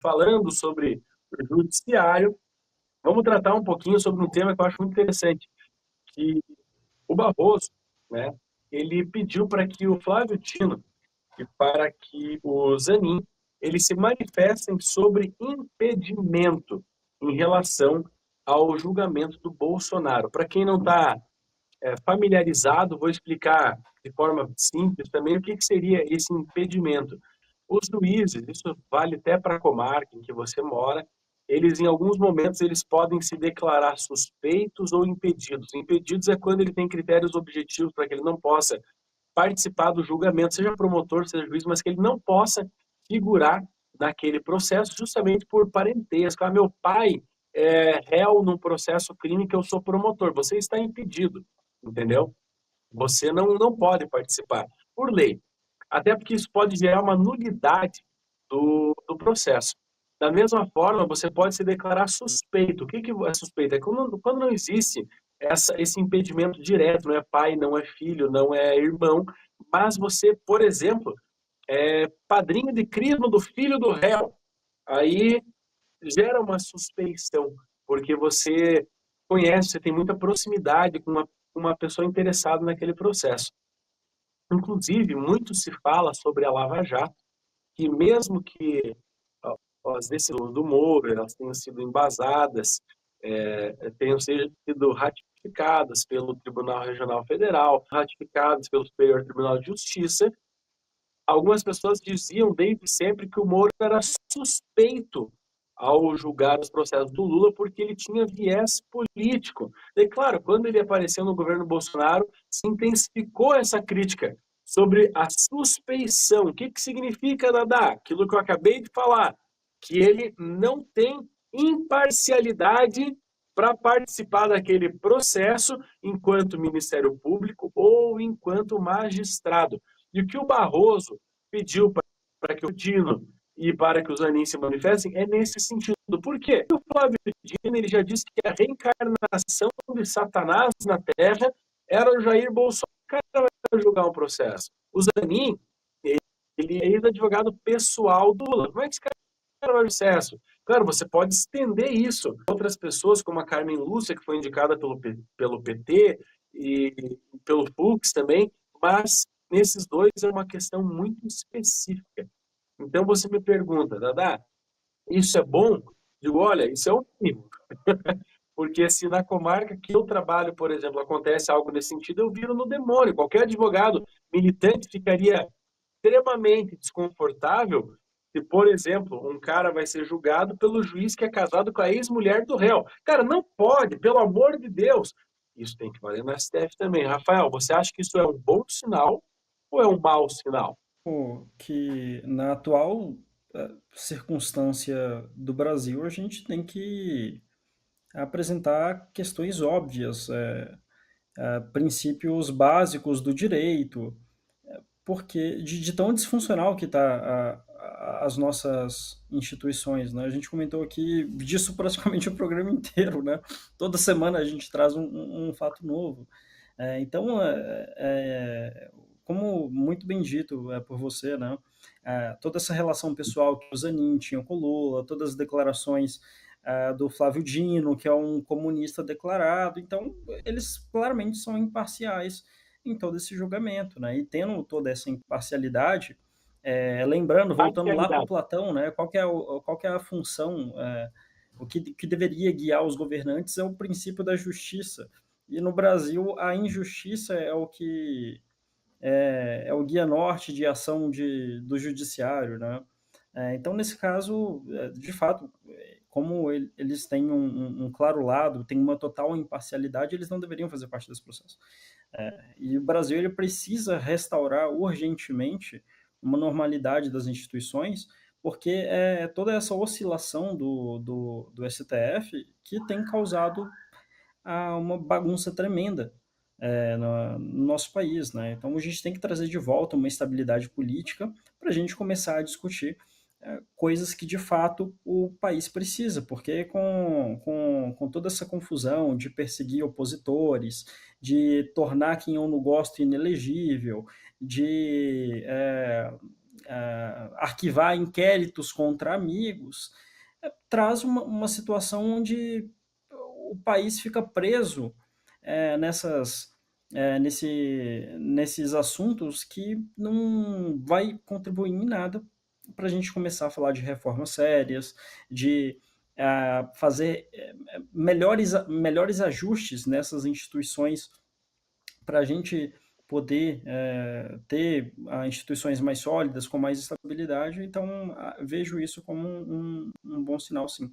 falando sobre o judiciário, vamos tratar um pouquinho sobre um tema que eu acho muito interessante, que o Barroso, né, ele pediu para que o Flávio Dino e para que o Zanin eles se manifestem sobre impedimento em relação ao julgamento do Bolsonaro. Para quem não está familiarizado, vou explicar de forma simples também o que seria esse impedimento. Os juízes, isso vale até para a comarca em que você mora, eles em alguns momentos eles podem se declarar suspeitos ou impedidos. Impedidos é quando ele tem critérios objetivos para que ele não possa participar do julgamento, seja promotor, seja juiz, mas que ele não possa figurar naquele processo justamente por parentesco. Ah, meu pai é réu num processo crime que eu sou promotor. Você está impedido, entendeu? Você não pode participar, por lei. Até porque isso pode gerar uma nulidade do processo. Da mesma forma, você pode se declarar suspeito. O que é suspeito? É quando não existe esse impedimento direto, não é pai, não é filho, não é irmão, mas você, por exemplo, é padrinho de crisma do filho do réu. Aí gera uma suspeição, porque você conhece, você tem muita proximidade com uma pessoa interessada naquele processo. Inclusive, muito se fala sobre a Lava Jato, que mesmo que as decisões do Moro elas tenham sido embasadas, tenham sido ratificadas pelo Tribunal Regional Federal, ratificadas pelo Superior Tribunal de Justiça, algumas pessoas diziam desde sempre que o Moro era suspeito ao julgar os processos do Lula porque ele tinha viés político. E claro, quando ele apareceu no governo Bolsonaro, se intensificou essa crítica sobre a suspeição. O que significa, Dadá? Aquilo que eu acabei de falar, que ele não tem imparcialidade para participar daquele processo enquanto Ministério Público ou enquanto magistrado. E o que o Barroso pediu para que o Dino e para que os Zanin se manifestem é nesse sentido. Por quê? O Flávio Dino ele já disse que a reencarnação de Satanás na Terra era o Jair Bolsonaro. O cara vai julgar um processo. O Zanin, ele é ex-advogado pessoal do Lula. Como é que esse cara vai processo? Claro, você pode estender isso. Outras pessoas, como a Carmen Lúcia, que foi indicada pelo PT e pelo Fux também, mas nesses dois é uma questão muito específica. Então você me pergunta, Dadá, isso é bom? Digo, olha, isso é o mínimo. Porque se na comarca que eu trabalho, por exemplo, acontece algo nesse sentido, eu viro no demônio. Qualquer advogado militante ficaria extremamente desconfortável se, por exemplo, um cara vai ser julgado pelo juiz que é casado com a ex-mulher do réu. Cara, não pode, pelo amor de Deus. Isso tem que valer no STF também. Rafael, você acha que isso é um bom sinal ou é um mau sinal? Que na atual circunstância do Brasil, a gente tem que apresentar questões óbvias, princípios básicos do direito, porque de tão disfuncional que está as nossas instituições, né? A gente comentou aqui disso praticamente o programa inteiro, né? Toda semana a gente traz um fato novo. Então, como muito bem dito por você, né? Toda essa relação pessoal que o Zanin tinha com o Lula, todas as declarações do Flávio Dino, que é um comunista declarado, então eles claramente são imparciais em todo esse julgamento, né? E tendo toda essa imparcialidade, lembrando, voltando lá para Parcialidade. Platão, né? Qual que é a função, que deveria guiar os governantes é o princípio da justiça. E no Brasil, a injustiça é o que é o guia norte de ação do judiciário, né? Então, nesse caso, de fato, como eles têm um claro lado, têm uma total imparcialidade, eles não deveriam fazer parte desse processo. E o Brasil ele precisa restaurar urgentemente uma normalidade das instituições, porque é toda essa oscilação do STF que tem causado uma bagunça tremenda no nosso país, né? Então a gente tem que trazer de volta uma estabilidade política para a gente começar a discutir coisas que de fato o país precisa, porque com toda essa confusão de perseguir opositores, de tornar quem eu não gosto inelegível, de arquivar inquéritos contra amigos, traz uma situação onde o país fica preso nesses assuntos que não vai contribuir em nada para a gente começar a falar de reformas sérias, de fazer melhores ajustes nessas instituições para a gente poder ter instituições mais sólidas, com mais estabilidade. Então, vejo isso como um bom sinal, sim.